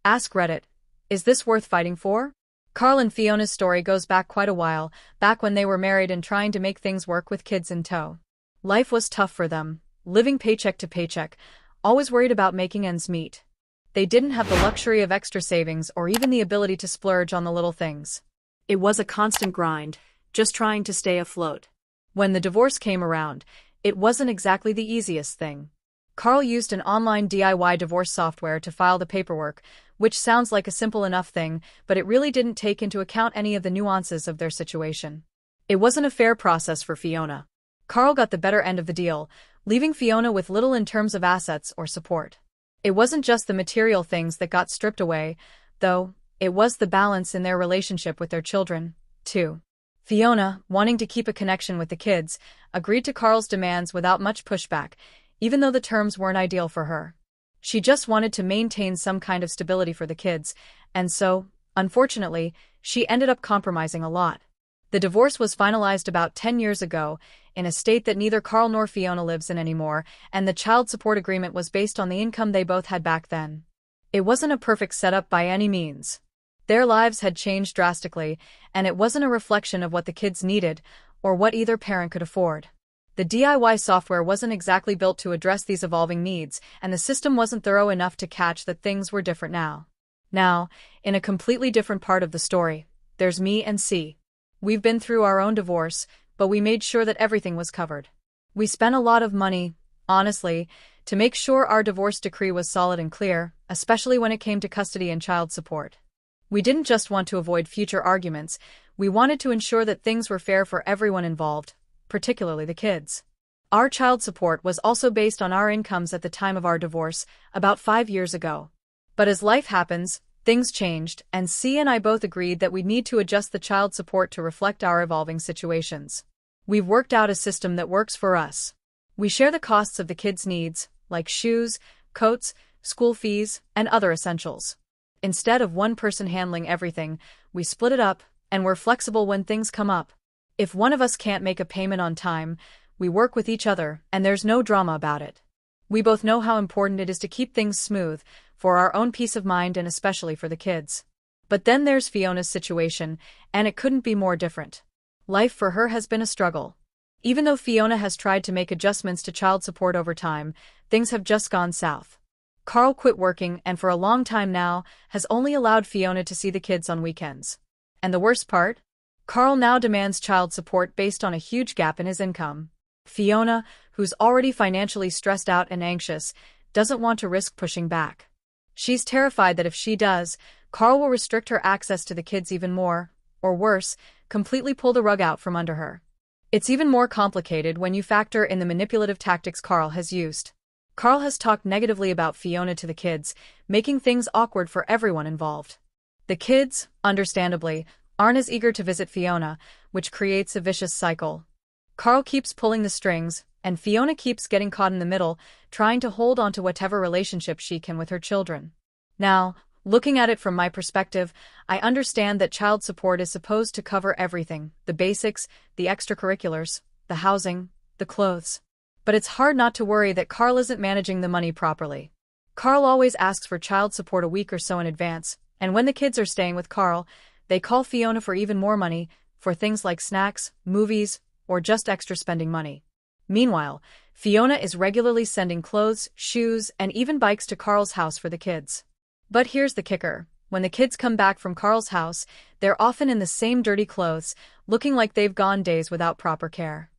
Ask Reddit. Is this worth fighting for? Carl and Fiona's story goes back quite a while, back when they were married and trying to make things work with kids in tow. Life was tough for them, living paycheck to paycheck, always worried about making ends meet. They didn't have the luxury of extra savings or even the ability to splurge on the little things. It was a constant grind, just trying to stay afloat. When the divorce came around, it wasn't exactly the easiest thing. Carl used an online DIY divorce software to file the paperwork, which sounds like a simple enough thing, but it really didn't take into account any of the nuances of their situation. It wasn't a fair process for Fiona. Carl got the better end of the deal, leaving Fiona with little in terms of assets or support. It wasn't just the material things that got stripped away, though, it was the balance in their relationship with their children, too. Fiona, wanting to keep a connection with the kids, agreed to Carl's demands without much pushback, even though the terms weren't ideal for her. She just wanted to maintain some kind of stability for the kids, and so, unfortunately, she ended up compromising a lot. The divorce was finalized about 10 years ago, in a state that neither Carl nor Fiona lives in anymore, and the child support agreement was based on the income they both had back then. It wasn't a perfect setup by any means. Their lives had changed drastically, and it wasn't a reflection of what the kids needed, or what either parent could afford. The DIY software wasn't exactly built to address these evolving needs, and the system wasn't thorough enough to catch that things were different now. Now, in a completely different part of the story, there's me and C. We've been through our own divorce, but we made sure that everything was covered. We spent a lot of money, honestly, to make sure our divorce decree was solid and clear, especially when it came to custody and child support. We didn't just want to avoid future arguments, we wanted to ensure that things were fair for everyone involved, particularly the kids. Our child support was also based on our incomes at the time of our divorce, about 5 years ago. But as life happens, things changed, and C and I both agreed that we'd need to adjust the child support to reflect our evolving situations. We've worked out a system that works for us. We share the costs of the kids' needs, like shoes, coats, school fees, and other essentials. Instead of one person handling everything, we split it up, and we're flexible when things come up. If one of us can't make a payment on time, we work with each other, and there's no drama about it. We both know how important it is to keep things smooth, for our own peace of mind and especially for the kids. But then there's Fiona's situation, and it couldn't be more different. Life for her has been a struggle. Even though Fiona has tried to make adjustments to child support over time, things have just gone south. Carl quit working and for a long time now has only allowed Fiona to see the kids on weekends. And the worst part? Carl now demands child support based on a huge gap in his income. Fiona, who's already financially stressed out and anxious, doesn't want to risk pushing back. She's terrified that if she does, Carl will restrict her access to the kids even more, or worse, completely pull the rug out from under her. It's even more complicated when you factor in the manipulative tactics Carl has used. Carl has talked negatively about Fiona to the kids, making things awkward for everyone involved. The kids, understandably, aren't as eager to visit Fiona, which creates a vicious cycle. Carl keeps pulling the strings, and Fiona keeps getting caught in the middle, trying to hold on to whatever relationship she can with her children. Now, looking at it from my perspective, I understand that child support is supposed to cover everything, the basics, the extracurriculars, the housing, the clothes. But it's hard not to worry that Carl isn't managing the money properly. Carl always asks for child support a week or so in advance, and when the kids are staying with Carl, they call Fiona for even more money, for things like snacks, movies, or just extra spending money. Meanwhile, Fiona is regularly sending clothes, shoes, and even bikes to Carl's house for the kids. But here's the kicker. When the kids come back from Carl's house, they're often in the same dirty clothes, looking like they've gone days without proper care.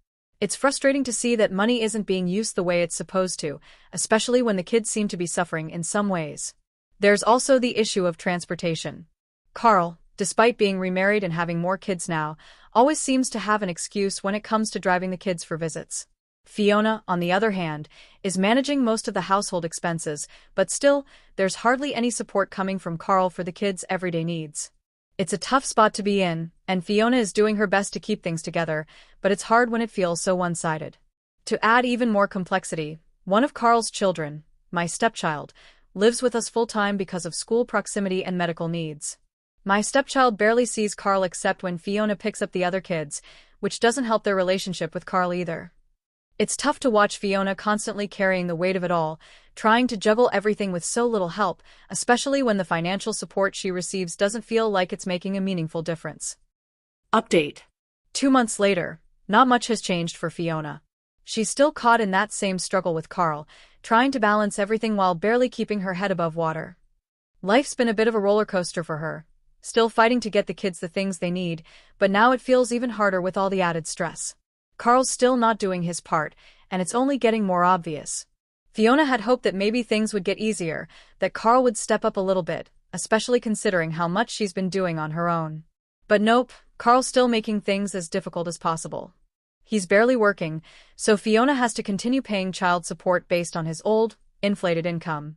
It's frustrating to see that money isn't being used the way it's supposed to, especially when the kids seem to be suffering in some ways. There's also the issue of transportation. Carl, despite being remarried and having more kids now, always seems to have an excuse when it comes to driving the kids for visits. Fiona, on the other hand, is managing most of the household expenses, but still, there's hardly any support coming from Carl for the kids' everyday needs. It's a tough spot to be in, and Fiona is doing her best to keep things together, but it's hard when it feels so one-sided. To add even more complexity, one of Carl's children, my stepchild, lives with us full-time because of school proximity and medical needs. My stepchild barely sees Carl except when Fiona picks up the other kids, which doesn't help their relationship with Carl either. It's tough to watch Fiona constantly carrying the weight of it all, trying to juggle everything with so little help, especially when the financial support she receives doesn't feel like it's making a meaningful difference. Update. 2 months later, not much has changed for Fiona. She's still caught in that same struggle with Carl, trying to balance everything while barely keeping her head above water. Life's been a bit of a roller coaster for her, still fighting to get the kids the things they need, but now it feels even harder with all the added stress. Carl's still not doing his part, and it's only getting more obvious. Fiona had hoped that maybe things would get easier, that Carl would step up a little bit, especially considering how much she's been doing on her own. But nope, Carl's still making things as difficult as possible. He's barely working, so Fiona has to continue paying child support based on his old, inflated income.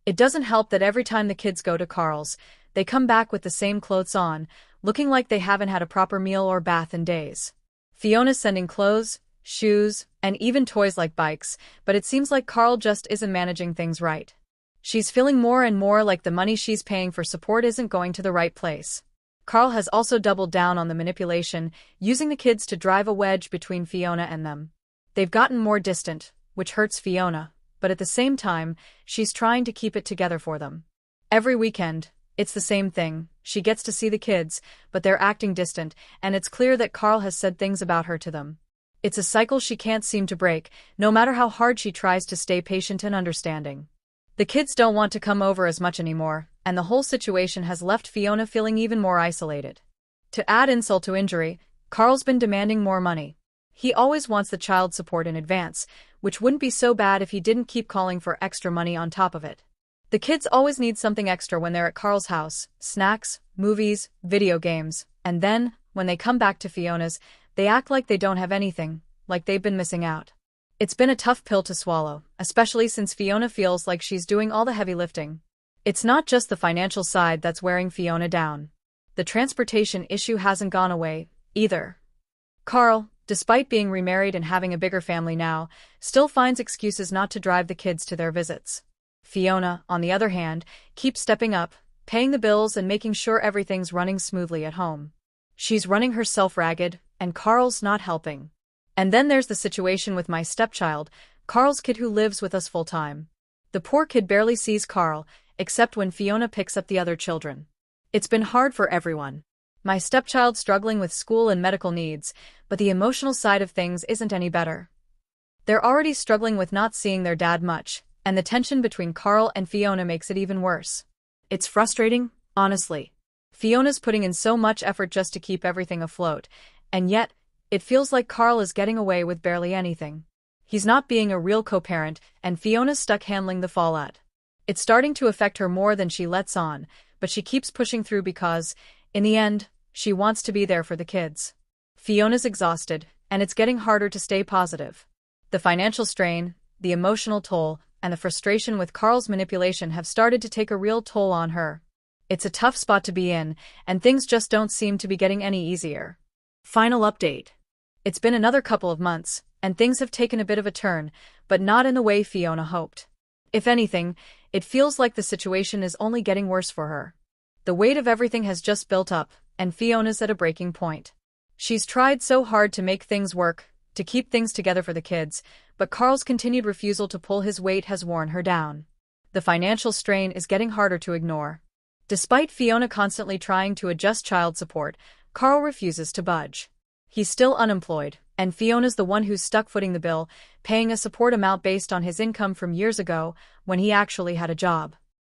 It doesn't help that every time the kids go to Carl's, they come back with the same clothes on, looking like they haven't had a proper meal or bath in days. Fiona's sending clothes, shoes, and even toys like bikes, but it seems like Carl just isn't managing things right. She's feeling more and more like the money she's paying for support isn't going to the right place. Carl has also doubled down on the manipulation, using the kids to drive a wedge between Fiona and them. They've gotten more distant, which hurts Fiona, but at the same time, she's trying to keep it together for them. Every weekend, it's the same thing. She gets to see the kids, but they're acting distant, and it's clear that Carl has said things about her to them. It's a cycle she can't seem to break, no matter how hard she tries to stay patient and understanding. The kids don't want to come over as much anymore, and the whole situation has left Fiona feeling even more isolated. To add insult to injury, Carl's been demanding more money. He always wants the child support in advance, which wouldn't be so bad if he didn't keep calling for extra money on top of it. The kids always need something extra when they're at Carl's house: snacks, movies, video games, and then, when they come back to Fiona's, they act like they don't have anything, like they've been missing out. It's been a tough pill to swallow, especially since Fiona feels like she's doing all the heavy lifting. It's not just the financial side that's wearing Fiona down. The transportation issue hasn't gone away, either. Carl, despite being remarried and having a bigger family now, still finds excuses not to drive the kids to their visits. Fiona, on the other hand, keeps stepping up, paying the bills and making sure everything's running smoothly at home. She's running herself ragged, and Carl's not helping. And then there's the situation with my stepchild, Carl's kid who lives with us full-time. The poor kid barely sees Carl, except when Fiona picks up the other children. It's been hard for everyone. My stepchild's struggling with school and medical needs, but the emotional side of things isn't any better. They're already struggling with not seeing their dad much, and the tension between Carl and Fiona makes it even worse. It's frustrating, honestly. Fiona's putting in so much effort just to keep everything afloat, and yet, it feels like Carl is getting away with barely anything. He's not being a real co-parent, and Fiona's stuck handling the fallout. It's starting to affect her more than she lets on, but she keeps pushing through because, in the end, she wants to be there for the kids. Fiona's exhausted, and it's getting harder to stay positive. The financial strain, the emotional toll, and the frustration with Carl's manipulation have started to take a real toll on her. It's a tough spot to be in, and things just don't seem to be getting any easier. Final update. It's been another couple of months, and things have taken a bit of a turn, but not in the way Fiona hoped. If anything, it feels like the situation is only getting worse for her. The weight of everything has just built up, and Fiona's at a breaking point. She's tried so hard to make things work, to keep things together for the kids, but Carl's continued refusal to pull his weight has worn her down. The financial strain is getting harder to ignore. Despite Fiona constantly trying to adjust child support, Carl refuses to budge. He's still unemployed, and Fiona's the one who's stuck footing the bill, paying a support amount based on his income from years ago, when he actually had a job.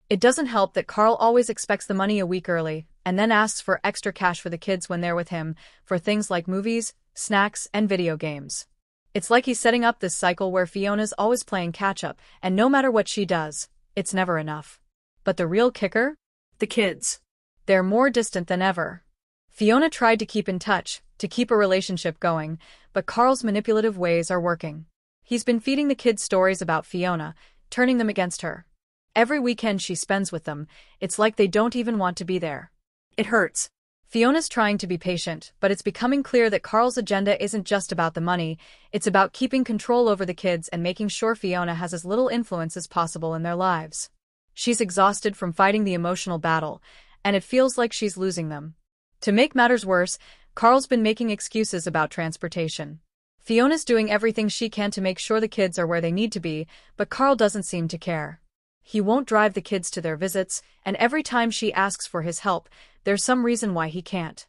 It doesn't help that Carl always expects the money a week early, and then asks for extra cash for the kids when they're with him, for things like movies, snacks, and video games. It's like he's setting up this cycle where Fiona's always playing catch-up, and no matter what she does, it's never enough. But the real kicker? The kids. They're more distant than ever. Fiona tried to keep in touch, to keep a relationship going, but Carl's manipulative ways are working. He's been feeding the kids stories about Fiona, turning them against her. Every weekend she spends with them, it's like they don't even want to be there. It hurts. Fiona's trying to be patient, but it's becoming clear that Carl's agenda isn't just about the money, it's about keeping control over the kids and making sure Fiona has as little influence as possible in their lives. She's exhausted from fighting the emotional battle, and it feels like she's losing them. To make matters worse, Carl's been making excuses about transportation. Fiona's doing everything she can to make sure the kids are where they need to be, but Carl doesn't seem to care. He won't drive the kids to their visits, and every time she asks for his help, there's some reason why he can't.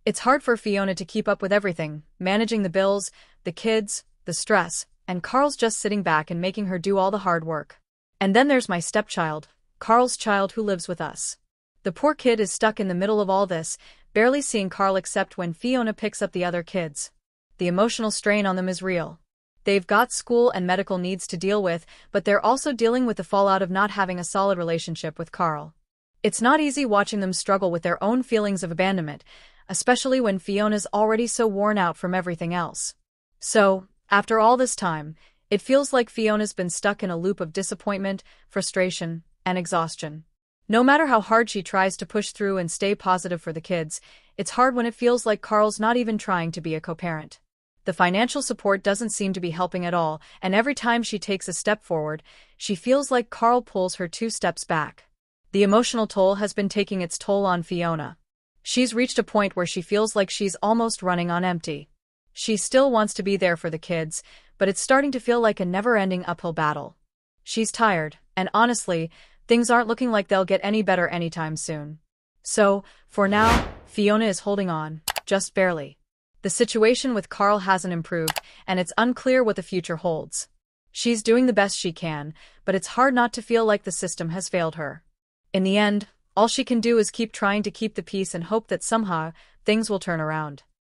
It's hard for Fiona to keep up with everything, managing the bills, the kids, the stress, and Carl's just sitting back and making her do all the hard work. And then there's my stepchild, Carl's child who lives with us. The poor kid is stuck in the middle of all this, barely seeing Carl except when Fiona picks up the other kids. The emotional strain on them is real. They've got school and medical needs to deal with, but they're also dealing with the fallout of not having a solid relationship with Carl. It's not easy watching them struggle with their own feelings of abandonment, especially when Fiona's already so worn out from everything else. So, after all this time, it feels like Fiona's been stuck in a loop of disappointment, frustration, and exhaustion. No matter how hard she tries to push through and stay positive for the kids, it's hard when it feels like Carl's not even trying to be a co-parent. The financial support doesn't seem to be helping at all, and every time she takes a step forward, she feels like Carl pulls her 2 steps back. The emotional toll has been taking its toll on Fiona. She's reached a point where she feels like she's almost running on empty. She still wants to be there for the kids, but it's starting to feel like a never-ending uphill battle. She's tired, and honestly, things aren't looking like they'll get any better anytime soon. So, for now, Fiona is holding on, just barely. The situation with Carl hasn't improved, and it's unclear what the future holds. She's doing the best she can, but it's hard not to feel like the system has failed her. In the end, all she can do is keep trying to keep the peace and hope that somehow, things will turn around.